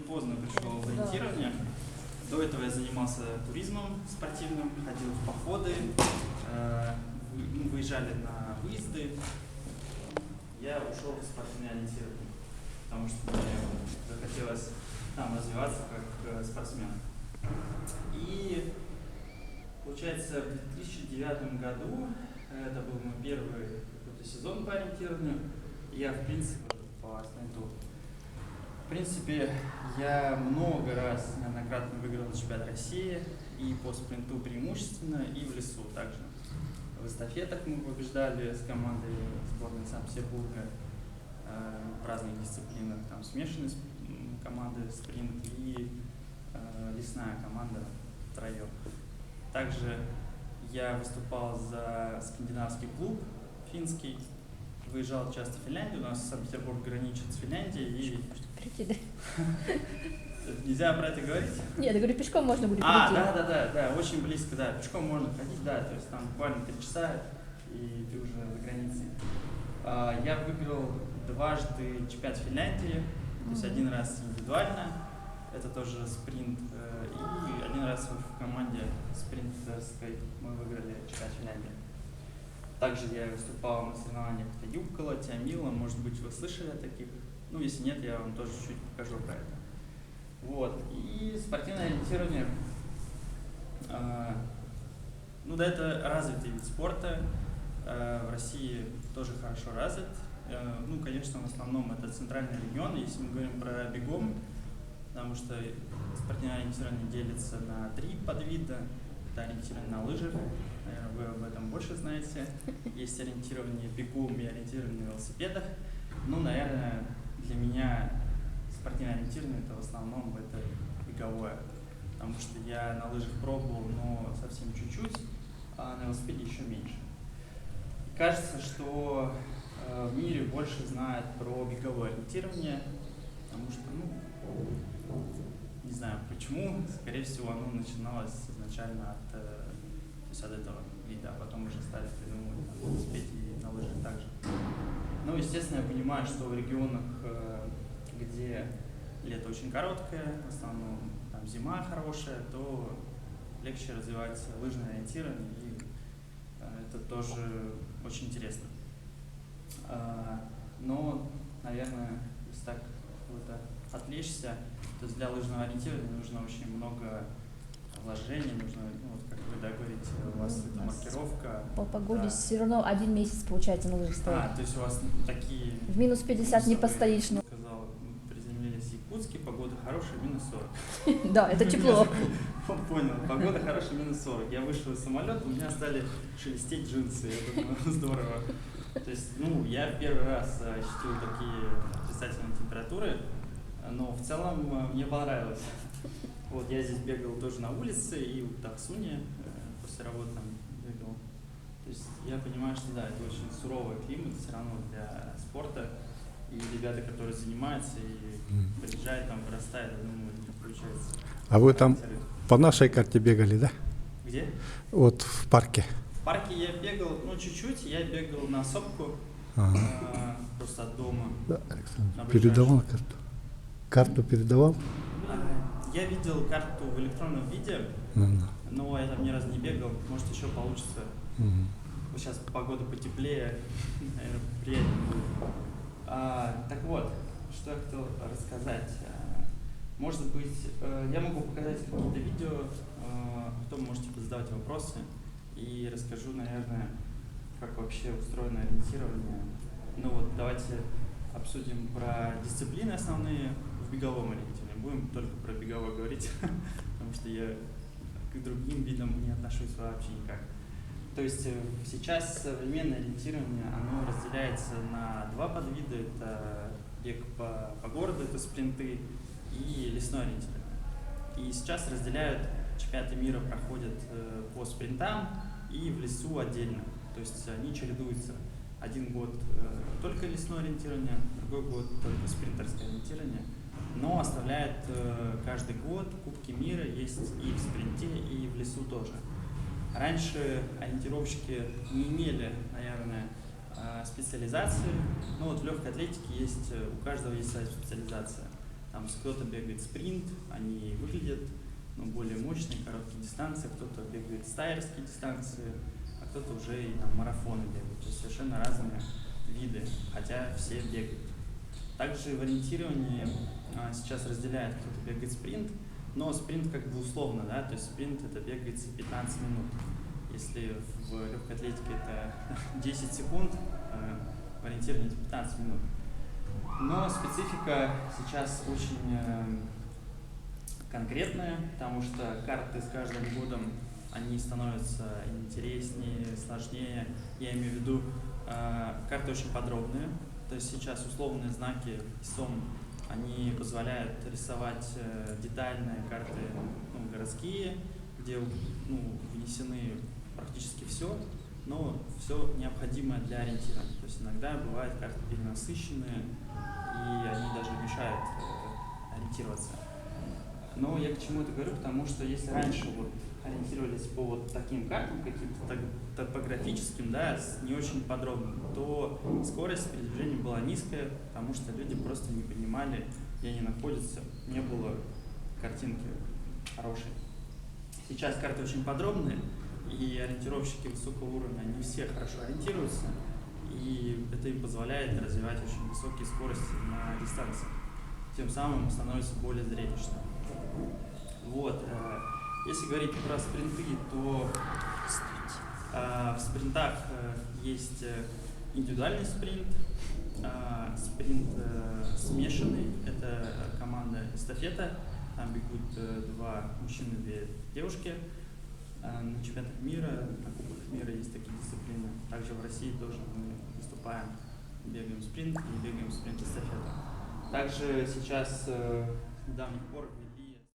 поздно пришел в ориентирование. До этого я занимался туризмом спортивным, ходил в походы, выезжали на выезды. Я ушел в спортивное ориентирование, потому что мне захотелось там развиваться как спортсмен. И получается, в 2009 году, это был мой первый какой-то сезон по ориентированию, я в принципе по спринту. В принципе, я много раз неоднократно выиграл чемпионат России, и по спринту преимущественно, и в лесу также. В эстафетах мы побеждали с командой сборной Санкт-Петербурга в разных дисциплинах, там смешанные команды, спринт и лесная команда втроем. Также я выступал за скандинавский клуб финский, выезжал часто в Финляндию, у нас Санкт-Петербург граничит с Финляндией. Нельзя про это говорить? Нет, я говорю, пешком можно будет прийти. Да, очень близко, да, пешком можно ходить, да, то есть там буквально 3 часа, и ты уже за границей. Я выиграл дважды чемпионат Финляндии, то есть один раз индивидуально, это тоже спринт, и один раз в команде спринтерской мы выиграли чемпионат Финляндии. Также я выступал на соревнованиях Юккола, Тиамила, может быть, вы слышали о таких. Ну, если нет, я вам тоже чуть-чуть покажу про это. Вот. И спортивное ориентирование, ну да, это развитый вид спорта, в России тоже хорошо развит. Ну, конечно, в основном это центральный регион, если мы говорим про бегом, потому что спортивное ориентирование делится на 3 подвида. Это ориентирование на лыжах, наверное, вы об этом больше знаете. Есть ориентирование бегом и ориентирование на велосипедах. Ну, наверное, для меня спортивное ориентирование это в основном это беговое, потому что я на лыжах пробовал, но совсем чуть-чуть, а на велосипеде еще меньше. И кажется, что в мире больше знают про беговое ориентирование, потому что, ну, не знаю почему, скорее всего, оно начиналось изначально от этого вида, а потом уже стали придумывать на велосипеде и на лыжах также. Ну, естественно, я понимаю, что в регионах, где лето очень короткое, в основном там зима хорошая, то легче развивать лыжное ориентирование, и это тоже очень интересно. Но, наверное, если так отвлечься, то есть для лыжного ориентирования нужно очень много вложений, нужно, ну, вот как вы говорите, у вас это маркировка. По погоде да. все равно 1 месяц получается на лыжах стоять. То есть у вас такие... В минус 50 не постоишь. Я сказал, мы приземлились в Якутске, погода хорошая, минус 40. Да, это тепло. Понял, погода хорошая, минус 40. Я вышел из самолета, у меня стали шелестеть джинсы, я думаю, здорово. То есть, ну, я первый раз ощутил такие отрицательные температуры, но в целом мне понравилось. Вот, я здесь бегал тоже на улице и в Таксуне после работы там бегал. То есть я понимаю, что да, это очень суровый климат все равно для спорта. И ребята, которые занимаются и приезжают, там вырастают, я думаю, не включается. А вы там по нашей карте бегали, да? Где? Вот в парке. В парке я бегал, ну чуть-чуть, я бегал на сопку, просто от дома. Да, Александр, передавал карту? Карту передавал? Я видел карту в электронном виде, но я там ни разу не бегал, может еще получится. Вот сейчас погода потеплее, наверное, приятнее будет. Так вот, что я хотел рассказать. Может быть, я могу показать какие-то видео, потом можете задавать вопросы, и расскажу, наверное, как вообще устроено ориентирование. Ну вот, давайте обсудим про дисциплины основные в беговом ориентировании. Будем только про беговое говорить, потому что я к другим видам не отношусь вообще никак. То есть сейчас современное ориентирование, оно разделяется на 2 подвида. Это бег по городу, это спринты, и лесное ориентирование. И сейчас разделяют, чемпионаты мира проходят по спринтам и в лесу отдельно. То есть они чередуются. Один год только лесное ориентирование, другой год только спринтерское ориентирование. Но оставляет каждый год Кубки мира, есть и в спринте, и в лесу тоже. Раньше ориентировщики не имели, наверное, специализации. Ну вот в легкой атлетике есть, у каждого есть своя специализация. Там кто-то бегает спринт, они выглядят более мощные, короткие дистанции, кто-то бегает стайерские дистанции, а кто-то уже и там марафоны бегает. То есть совершенно разные виды, хотя все бегают. Также в ориентировании сейчас разделяют, кто-то бегает спринт, но спринт как бы условно, да, то есть спринт это бегается 15 минут. Если в легкой атлетике это 10 секунд, в ориентировании это 15 минут. Но специфика сейчас очень конкретная, потому что карты с каждым годом они становятся интереснее, сложнее. Я имею в виду, карты очень подробные. То есть сейчас условные знаки ISOM, они позволяют рисовать детальные карты городские, где внесены практически все, но все необходимое для ориентирования. То есть иногда бывают карты перенасыщенные, и они даже мешают ориентироваться. Но я к чему это говорю, потому что если раньше ориентировались по таким картам, каким-то топографическим, да, не очень подробным, то скорость передвижения была низкая, потому что люди просто не понимали, где они находятся, не было картинки хорошей. Сейчас карты очень подробные, и ориентировщики высокого уровня, они все хорошо ориентируются, и это им позволяет развивать очень высокие скорости на дистанции. Тем самым становится более зрелищным. Если говорить про спринты, то в спринтах есть индивидуальный спринт, спринт смешанный, это команда эстафета, там бегут 2 мужчины и 2 девушки. На чемпионатах мира, на Кубках мира есть такие дисциплины. Также в России тоже мы выступаем, бегаем спринт и бегаем спринт-эстафету. Также сейчас с недавних пор